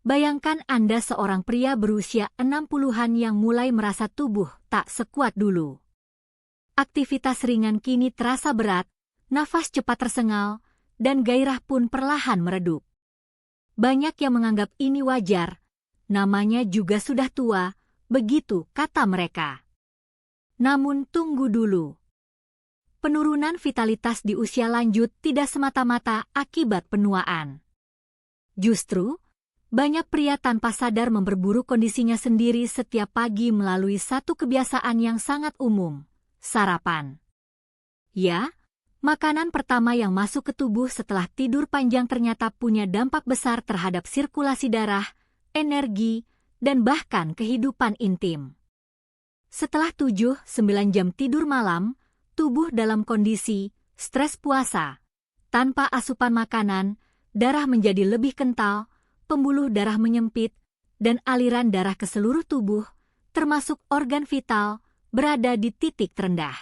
Bayangkan Anda seorang pria berusia 60-an yang mulai merasa tubuh tak sekuat dulu. Aktivitas ringan kini terasa berat, nafas cepat tersengal, dan gairah pun perlahan meredup. Banyak yang menganggap ini wajar, namanya juga sudah tua, begitu kata mereka. Namun tunggu dulu. Penurunan vitalitas di usia lanjut tidak semata-mata akibat penuaan. Justru, banyak pria tanpa sadar memperburuk kondisinya sendiri setiap pagi melalui satu kebiasaan yang sangat umum, sarapan. Ya, makanan pertama yang masuk ke tubuh setelah tidur panjang ternyata punya dampak besar terhadap sirkulasi darah, energi, dan bahkan kehidupan intim. Setelah 7-9 jam tidur malam, tubuh dalam kondisi stres puasa. Tanpa asupan makanan, darah menjadi lebih kental, pembuluh darah menyempit, dan aliran darah ke seluruh tubuh, termasuk organ vital, berada di titik terendah.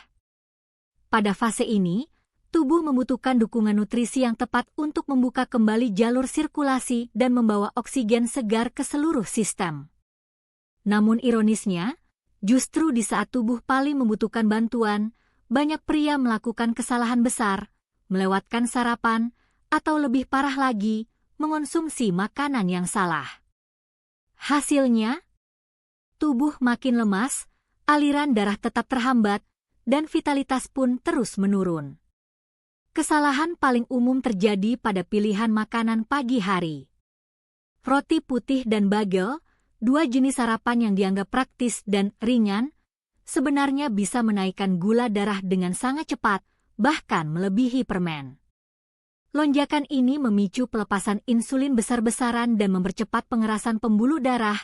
Pada fase ini, tubuh membutuhkan dukungan nutrisi yang tepat untuk membuka kembali jalur sirkulasi dan membawa oksigen segar ke seluruh sistem. Namun ironisnya, justru di saat tubuh paling membutuhkan bantuan, banyak pria melakukan kesalahan besar, melewatkan sarapan, atau lebih parah lagi, mengonsumsi makanan yang salah. Hasilnya, tubuh makin lemas, aliran darah tetap terhambat, dan vitalitas pun terus menurun. Kesalahan paling umum terjadi pada pilihan makanan pagi hari. Roti putih dan bagel, dua jenis sarapan yang dianggap praktis dan ringan, sebenarnya bisa menaikkan gula darah dengan sangat cepat, bahkan melebihi permen. Lonjakan ini memicu pelepasan insulin besar-besaran dan mempercepat pengerasan pembuluh darah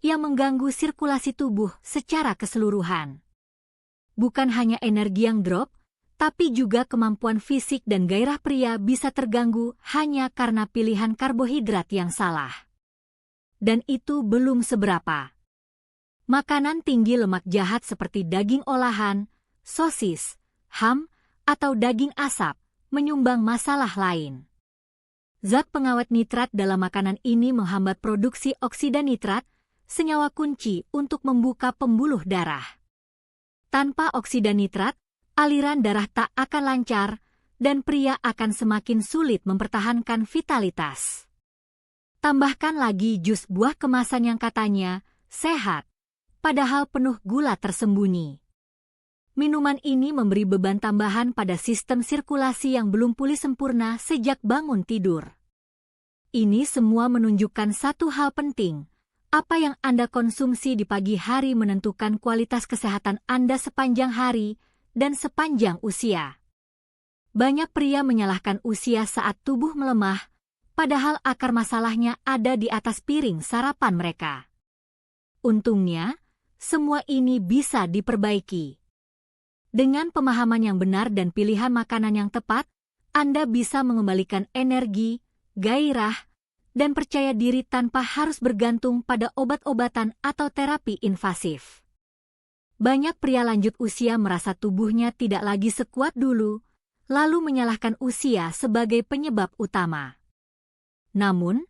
yang mengganggu sirkulasi tubuh secara keseluruhan. Bukan hanya energi yang drop, tapi juga kemampuan fisik dan gairah pria bisa terganggu hanya karena pilihan karbohidrat yang salah. Dan itu belum seberapa. Makanan tinggi lemak jahat seperti daging olahan, sosis, ham, atau daging asap menyumbang masalah lain. Zat pengawet nitrat dalam makanan ini menghambat produksi oksida nitrat, senyawa kunci untuk membuka pembuluh darah. Tanpa oksida nitrat, aliran darah tak akan lancar, dan pria akan semakin sulit mempertahankan vitalitas. Tambahkan lagi jus buah kemasan yang katanya sehat, padahal penuh gula tersembunyi. Minuman ini memberi beban tambahan pada sistem sirkulasi yang belum pulih sempurna sejak bangun tidur. Ini semua menunjukkan satu hal penting. Apa yang Anda konsumsi di pagi hari menentukan kualitas kesehatan Anda sepanjang hari dan sepanjang usia. Banyak pria menyalahkan usia saat tubuh melemah, padahal akar masalahnya ada di atas piring sarapan mereka. Untungnya, semua ini bisa diperbaiki. Dengan pemahaman yang benar dan pilihan makanan yang tepat, Anda bisa mengembalikan energi, gairah, dan percaya diri tanpa harus bergantung pada obat-obatan atau terapi invasif. Banyak pria lanjut usia merasa tubuhnya tidak lagi sekuat dulu, lalu menyalahkan usia sebagai penyebab utama. Namun,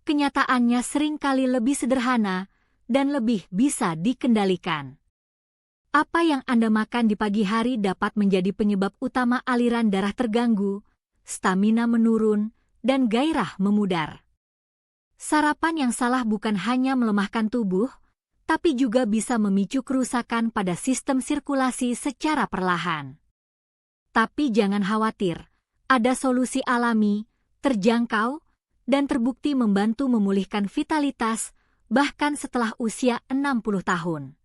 kenyataannya seringkali lebih sederhana dan lebih bisa dikendalikan. Apa yang Anda makan di pagi hari dapat menjadi penyebab utama aliran darah terganggu, stamina menurun, dan gairah memudar. Sarapan yang salah bukan hanya melemahkan tubuh, tapi juga bisa memicu kerusakan pada sistem sirkulasi secara perlahan. Tapi jangan khawatir, ada solusi alami, terjangkau, dan terbukti membantu memulihkan vitalitas, bahkan setelah usia 60 tahun.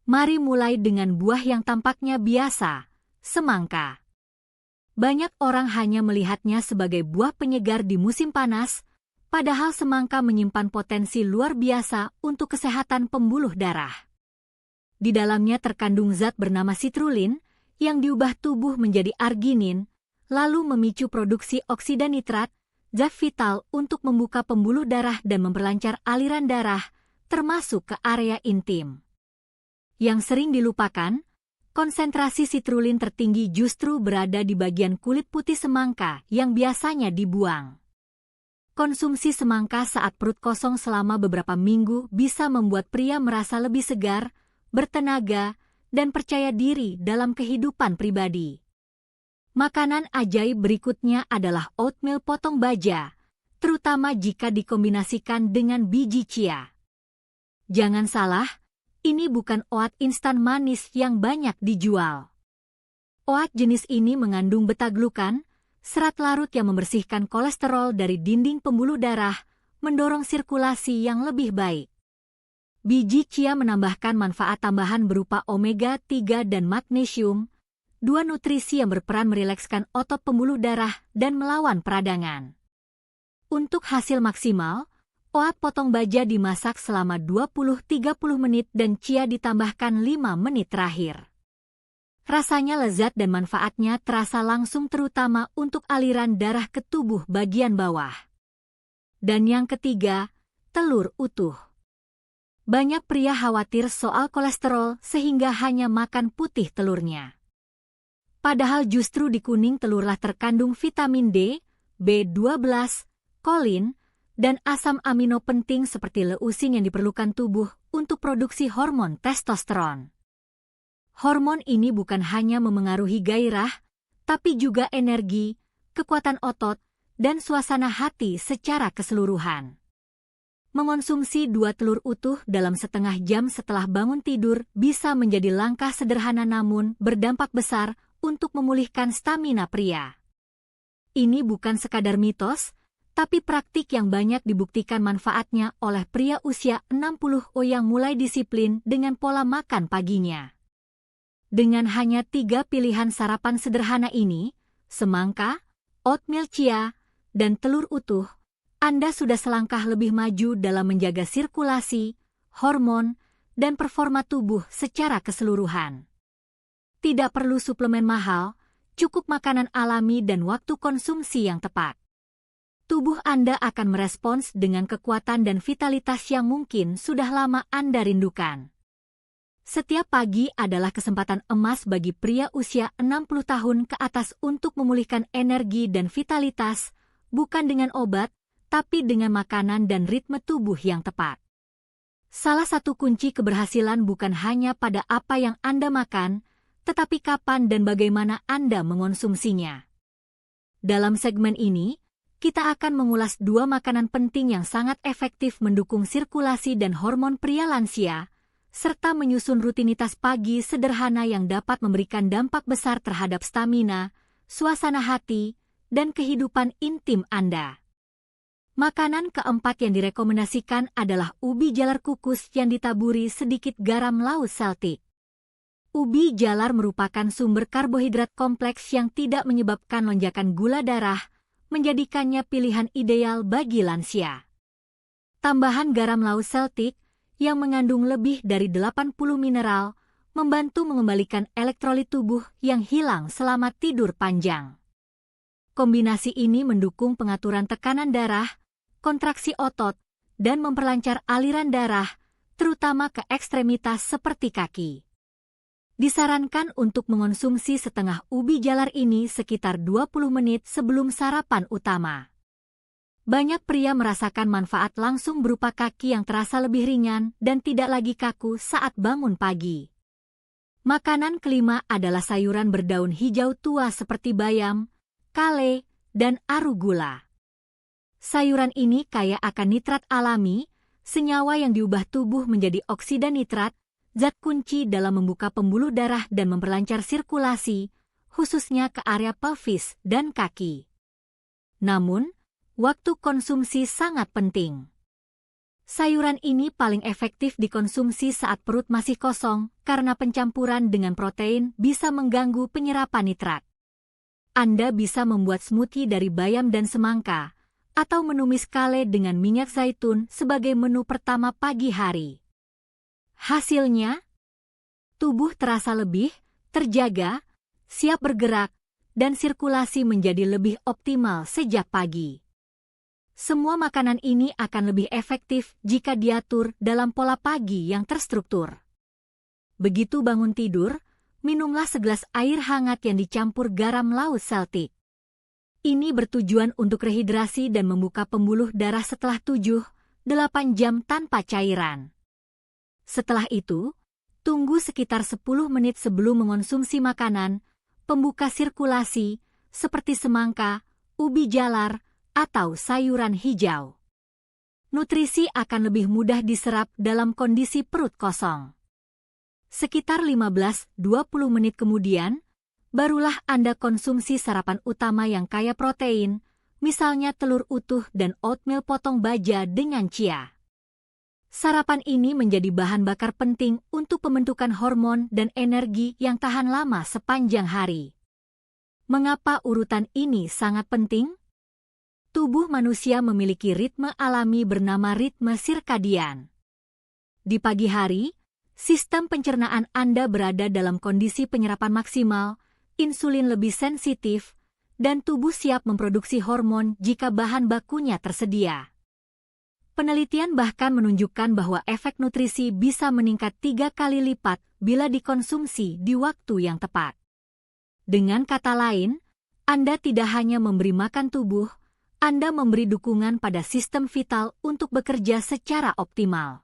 Mari mulai dengan buah yang tampaknya biasa, semangka. Banyak orang hanya melihatnya sebagai buah penyegar di musim panas, padahal semangka menyimpan potensi luar biasa untuk kesehatan pembuluh darah. Di dalamnya terkandung zat bernama citrulline yang diubah tubuh menjadi arginin, lalu memicu produksi oksida nitrat, zat vital untuk membuka pembuluh darah dan memperlancar aliran darah, termasuk ke area intim. Yang sering dilupakan, konsentrasi citrulline tertinggi justru berada di bagian kulit putih semangka yang biasanya dibuang. Konsumsi semangka saat perut kosong selama beberapa minggu bisa membuat pria merasa lebih segar, bertenaga, dan percaya diri dalam kehidupan pribadi. Makanan ajaib berikutnya adalah oatmeal potong baja, terutama jika dikombinasikan dengan biji chia. Jangan salah, ini bukan oat instan manis yang banyak dijual. Oat jenis ini mengandung beta-glukan, serat larut yang membersihkan kolesterol dari dinding pembuluh darah, mendorong sirkulasi yang lebih baik. Biji chia menambahkan manfaat tambahan berupa omega-3 dan magnesium, dua nutrisi yang berperan merilekskan otot pembuluh darah dan melawan peradangan. Untuk hasil maksimal, oat potong baja dimasak selama 20-30 menit dan chia ditambahkan 5 menit terakhir. Rasanya lezat dan manfaatnya terasa langsung terutama untuk aliran darah ke tubuh bagian bawah. Dan yang ketiga, telur utuh. Banyak pria khawatir soal kolesterol sehingga hanya makan putih telurnya. Padahal justru di kuning telurlah terkandung vitamin D, B12, kolin, dan asam amino penting seperti leusin yang diperlukan tubuh untuk produksi hormon testosteron. Hormon ini bukan hanya memengaruhi gairah, tapi juga energi, kekuatan otot, dan suasana hati secara keseluruhan. Mengonsumsi 2 telur utuh dalam setengah jam setelah bangun tidur bisa menjadi langkah sederhana namun berdampak besar untuk memulihkan stamina pria. Ini bukan sekadar mitos, tapi praktik yang banyak dibuktikan manfaatnya oleh pria usia 60 yang mulai disiplin dengan pola makan paginya. Dengan hanya 3 pilihan sarapan sederhana ini, semangka, oatmeal chia, dan telur utuh, Anda sudah selangkah lebih maju dalam menjaga sirkulasi, hormon, dan performa tubuh secara keseluruhan. Tidak perlu suplemen mahal, cukup makanan alami dan waktu konsumsi yang tepat. Tubuh Anda akan merespons dengan kekuatan dan vitalitas yang mungkin sudah lama Anda rindukan. Setiap pagi adalah kesempatan emas bagi pria usia 60 tahun ke atas untuk memulihkan energi dan vitalitas, bukan dengan obat, tapi dengan makanan dan ritme tubuh yang tepat. Salah satu kunci keberhasilan bukan hanya pada apa yang Anda makan, tetapi kapan dan bagaimana Anda mengonsumsinya. Dalam segmen ini, kita akan mengulas 2 makanan penting yang sangat efektif mendukung sirkulasi dan hormon pria lansia, serta menyusun rutinitas pagi sederhana yang dapat memberikan dampak besar terhadap stamina, suasana hati, dan kehidupan intim Anda. Makanan keempat yang direkomendasikan adalah ubi jalar kukus yang ditaburi sedikit garam laut Celtic. Ubi jalar merupakan sumber karbohidrat kompleks yang tidak menyebabkan lonjakan gula darah, menjadikannya pilihan ideal bagi lansia. Tambahan garam laut Celtic yang mengandung lebih dari 80 mineral, membantu mengembalikan elektrolit tubuh yang hilang selama tidur panjang. Kombinasi ini mendukung pengaturan tekanan darah, kontraksi otot, dan memperlancar aliran darah, terutama ke ekstremitas seperti kaki. Disarankan untuk mengonsumsi setengah ubi jalar ini sekitar 20 menit sebelum sarapan utama. Banyak pria merasakan manfaat langsung berupa kaki yang terasa lebih ringan dan tidak lagi kaku saat bangun pagi. Makanan kelima adalah sayuran berdaun hijau tua seperti bayam, kale, dan arugula. Sayuran ini kaya akan nitrat alami, senyawa yang diubah tubuh menjadi oksida nitrat, zat kunci dalam membuka pembuluh darah dan memperlancar sirkulasi, khususnya ke area pelvis dan kaki. Namun, waktu konsumsi sangat penting. Sayuran ini paling efektif dikonsumsi saat perut masih kosong karena pencampuran dengan protein bisa mengganggu penyerapan nitrat. Anda bisa membuat smoothie dari bayam dan semangka, atau menumis kale dengan minyak zaitun sebagai menu pertama pagi hari. Hasilnya, tubuh terasa lebih terjaga, siap bergerak, dan sirkulasi menjadi lebih optimal sejak pagi. Semua makanan ini akan lebih efektif jika diatur dalam pola pagi yang terstruktur. Begitu bangun tidur, minumlah segelas air hangat yang dicampur garam laut Celtic. Ini bertujuan untuk rehidrasi dan membuka pembuluh darah setelah 7-8 jam tanpa cairan. Setelah itu, tunggu sekitar 10 menit sebelum mengonsumsi makanan, pembuka sirkulasi, seperti semangka, ubi jalar, atau sayuran hijau. Nutrisi akan lebih mudah diserap dalam kondisi perut kosong. Sekitar 15-20 menit kemudian, barulah Anda konsumsi sarapan utama yang kaya protein, misalnya telur utuh dan oatmeal potong baja dengan chia. Sarapan ini menjadi bahan bakar penting untuk pembentukan hormon dan energi yang tahan lama sepanjang hari. Mengapa urutan ini sangat penting? Tubuh manusia memiliki ritme alami bernama ritme sirkadian. Di pagi hari, sistem pencernaan Anda berada dalam kondisi penyerapan maksimal, insulin lebih sensitif, dan tubuh siap memproduksi hormon jika bahan bakunya tersedia. Penelitian bahkan menunjukkan bahwa efek nutrisi bisa meningkat 3 kali lipat bila dikonsumsi di waktu yang tepat. Dengan kata lain, Anda tidak hanya memberi makan tubuh, Anda memberi dukungan pada sistem vital untuk bekerja secara optimal.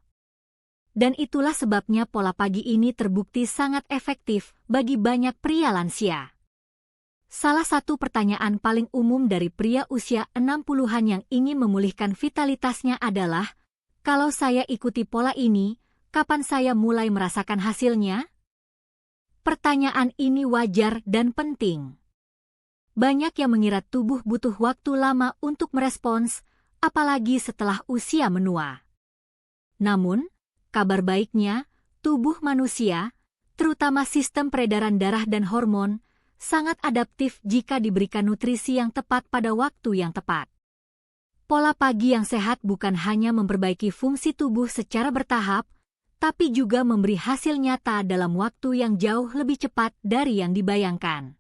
Dan itulah sebabnya pola pagi ini terbukti sangat efektif bagi banyak pria lansia. Salah satu pertanyaan paling umum dari pria usia 60-an yang ingin memulihkan vitalitasnya adalah, kalau saya ikuti pola ini, kapan saya mulai merasakan hasilnya? Pertanyaan ini wajar dan penting. Banyak yang mengira tubuh butuh waktu lama untuk merespons, apalagi setelah usia menua. Namun, kabar baiknya, tubuh manusia, terutama sistem peredaran darah dan hormon, sangat adaptif jika diberikan nutrisi yang tepat pada waktu yang tepat. Pola pagi yang sehat bukan hanya memperbaiki fungsi tubuh secara bertahap, tapi juga memberi hasil nyata dalam waktu yang jauh lebih cepat dari yang dibayangkan.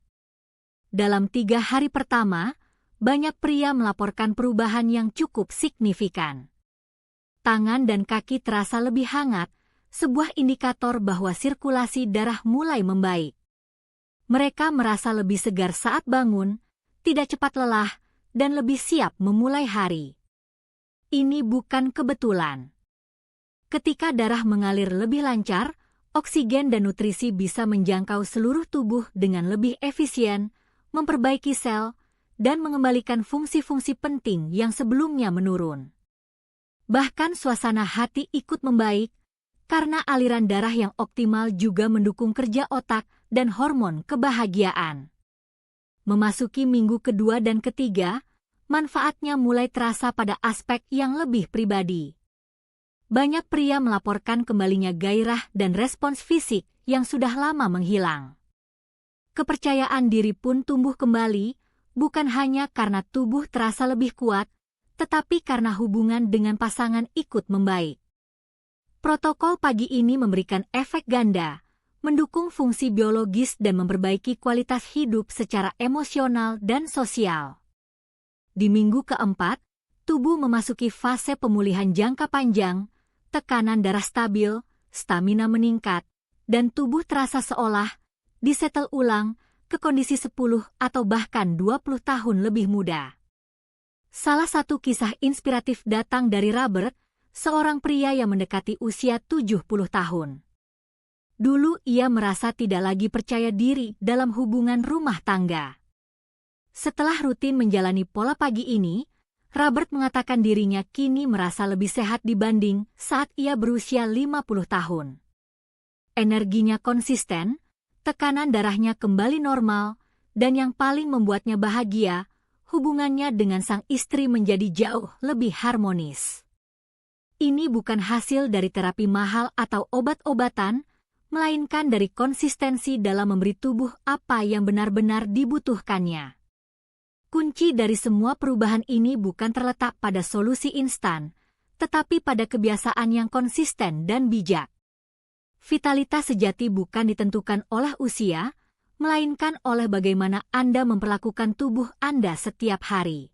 Dalam 3 hari pertama, banyak pria melaporkan perubahan yang cukup signifikan. Tangan dan kaki terasa lebih hangat, sebuah indikator bahwa sirkulasi darah mulai membaik. Mereka merasa lebih segar saat bangun, tidak cepat lelah, dan lebih siap memulai hari. Ini bukan kebetulan. Ketika darah mengalir lebih lancar, oksigen dan nutrisi bisa menjangkau seluruh tubuh dengan lebih efisien, memperbaiki sel, dan mengembalikan fungsi-fungsi penting yang sebelumnya menurun. Bahkan suasana hati ikut membaik, karena aliran darah yang optimal juga mendukung kerja otak dan hormon kebahagiaan. Memasuki minggu kedua dan ketiga, manfaatnya mulai terasa pada aspek yang lebih pribadi. Banyak pria melaporkan kembalinya gairah dan respons fisik yang sudah lama menghilang. Kepercayaan diri pun tumbuh kembali, bukan hanya karena tubuh terasa lebih kuat, tetapi karena hubungan dengan pasangan ikut membaik. Protokol pagi ini memberikan efek ganda, mendukung fungsi biologis dan memperbaiki kualitas hidup secara emosional dan sosial. Di minggu keempat, tubuh memasuki fase pemulihan jangka panjang, tekanan darah stabil, stamina meningkat, dan tubuh terasa seolah disetel ulang ke kondisi 10 atau bahkan 20 tahun lebih muda. Salah satu kisah inspiratif datang dari Robert, seorang pria yang mendekati usia 70 tahun. Dulu ia merasa tidak lagi percaya diri dalam hubungan rumah tangga. Setelah rutin menjalani pola pagi ini, Robert mengatakan dirinya kini merasa lebih sehat dibanding saat ia berusia 50 tahun. Energinya konsisten, tekanan darahnya kembali normal, dan yang paling membuatnya bahagia, hubungannya dengan sang istri menjadi jauh lebih harmonis. Ini bukan hasil dari terapi mahal atau obat-obatan, melainkan dari konsistensi dalam memberi tubuh apa yang benar-benar dibutuhkannya. Kunci dari semua perubahan ini bukan terletak pada solusi instan, tetapi pada kebiasaan yang konsisten dan bijak. Vitalitas sejati bukan ditentukan oleh usia, melainkan oleh bagaimana Anda memperlakukan tubuh Anda setiap hari.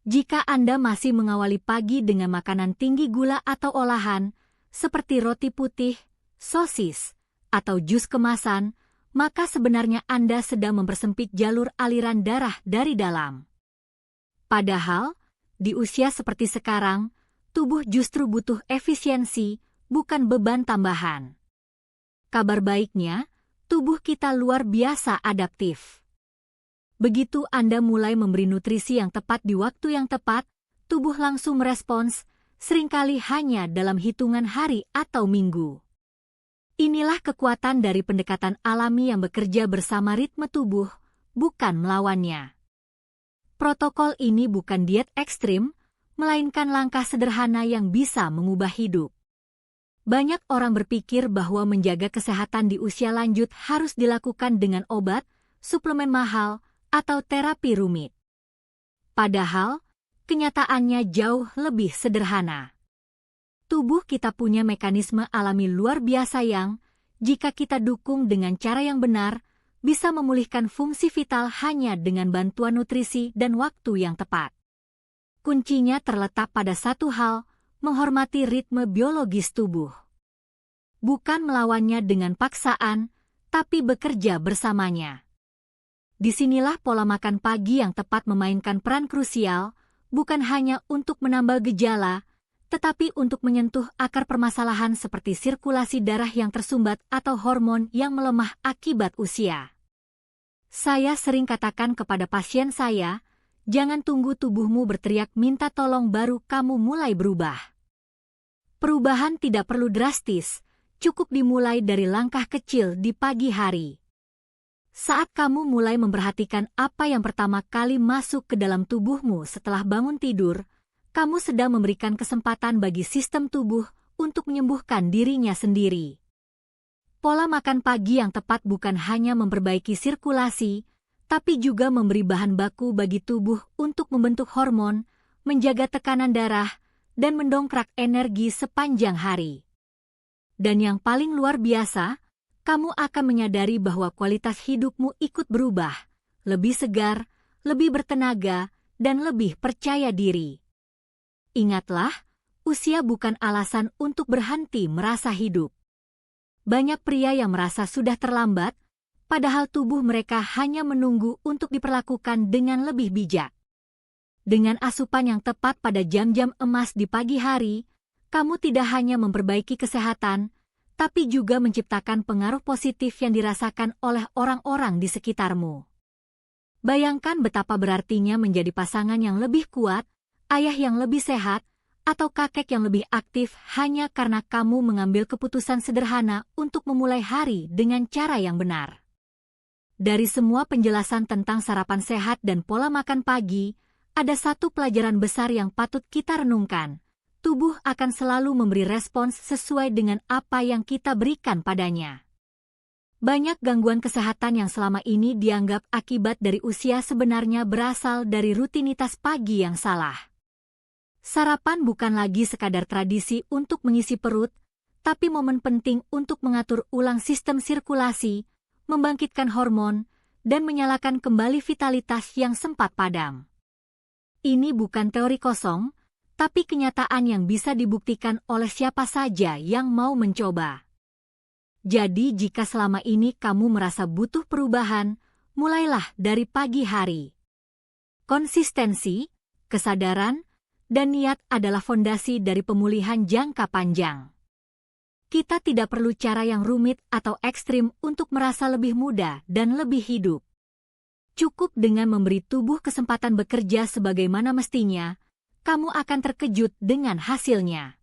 Jika Anda masih mengawali pagi dengan makanan tinggi gula atau olahan, seperti roti putih, sosis, atau jus kemasan, maka sebenarnya Anda sedang mempersempit jalur aliran darah dari dalam. Padahal, di usia seperti sekarang, tubuh justru butuh efisiensi, bukan beban tambahan. Kabar baiknya, tubuh kita luar biasa adaptif. Begitu Anda mulai memberi nutrisi yang tepat di waktu yang tepat, tubuh langsung merespons, seringkali hanya dalam hitungan hari atau minggu. Inilah kekuatan dari pendekatan alami yang bekerja bersama ritme tubuh, bukan melawannya. Protokol ini bukan diet ekstrim, melainkan langkah sederhana yang bisa mengubah hidup. Banyak orang berpikir bahwa menjaga kesehatan di usia lanjut harus dilakukan dengan obat, suplemen mahal, atau terapi rumit. Padahal, kenyataannya jauh lebih sederhana. Tubuh kita punya mekanisme alami luar biasa yang, jika kita dukung dengan cara yang benar, bisa memulihkan fungsi vital hanya dengan bantuan nutrisi dan waktu yang tepat. Kuncinya terletak pada satu hal, menghormati ritme biologis tubuh. Bukan melawannya dengan paksaan, tapi bekerja bersamanya. Disinilah pola makan pagi yang tepat memainkan peran krusial, bukan hanya untuk menambal gejala, tetapi untuk menyentuh akar permasalahan seperti sirkulasi darah yang tersumbat atau hormon yang melemah akibat usia. Saya sering katakan kepada pasien saya, jangan tunggu tubuhmu berteriak minta tolong baru kamu mulai berubah. Perubahan tidak perlu drastis, cukup dimulai dari langkah kecil di pagi hari. Saat kamu mulai memperhatikan apa yang pertama kali masuk ke dalam tubuhmu setelah bangun tidur, kamu sedang memberikan kesempatan bagi sistem tubuh untuk menyembuhkan dirinya sendiri. Pola makan pagi yang tepat bukan hanya memperbaiki sirkulasi, tapi juga memberi bahan baku bagi tubuh untuk membentuk hormon, menjaga tekanan darah, dan mendongkrak energi sepanjang hari. Dan yang paling luar biasa, kamu akan menyadari bahwa kualitas hidupmu ikut berubah, lebih segar, lebih bertenaga, dan lebih percaya diri. Ingatlah, usia bukan alasan untuk berhenti merasa hidup. Banyak pria yang merasa sudah terlambat, padahal tubuh mereka hanya menunggu untuk diperlakukan dengan lebih bijak. Dengan asupan yang tepat pada jam-jam emas di pagi hari, kamu tidak hanya memperbaiki kesehatan, tapi juga menciptakan pengaruh positif yang dirasakan oleh orang-orang di sekitarmu. Bayangkan betapa berartinya menjadi pasangan yang lebih kuat, ayah yang lebih sehat, atau kakek yang lebih aktif hanya karena kamu mengambil keputusan sederhana untuk memulai hari dengan cara yang benar. Dari semua penjelasan tentang sarapan sehat dan pola makan pagi, ada satu pelajaran besar yang patut kita renungkan. Tubuh akan selalu memberi respons sesuai dengan apa yang kita berikan padanya. Banyak gangguan kesehatan yang selama ini dianggap akibat dari usia sebenarnya berasal dari rutinitas pagi yang salah. Sarapan bukan lagi sekadar tradisi untuk mengisi perut, tapi momen penting untuk mengatur ulang sistem sirkulasi, membangkitkan hormon, dan menyalakan kembali vitalitas yang sempat padam. Ini bukan teori kosong, tapi kenyataan yang bisa dibuktikan oleh siapa saja yang mau mencoba. Jadi jika selama ini kamu merasa butuh perubahan, mulailah dari pagi hari. Konsistensi, kesadaran, dan niat adalah fondasi dari pemulihan jangka panjang. Kita tidak perlu cara yang rumit atau ekstrim untuk merasa lebih muda dan lebih hidup. Cukup dengan memberi tubuh kesempatan bekerja sebagaimana mestinya, kamu akan terkejut dengan hasilnya.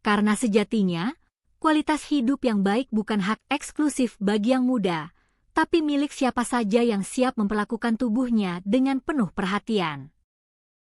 Karena sejatinya, kualitas hidup yang baik bukan hak eksklusif bagi yang muda, tapi milik siapa saja yang siap memperlakukan tubuhnya dengan penuh perhatian.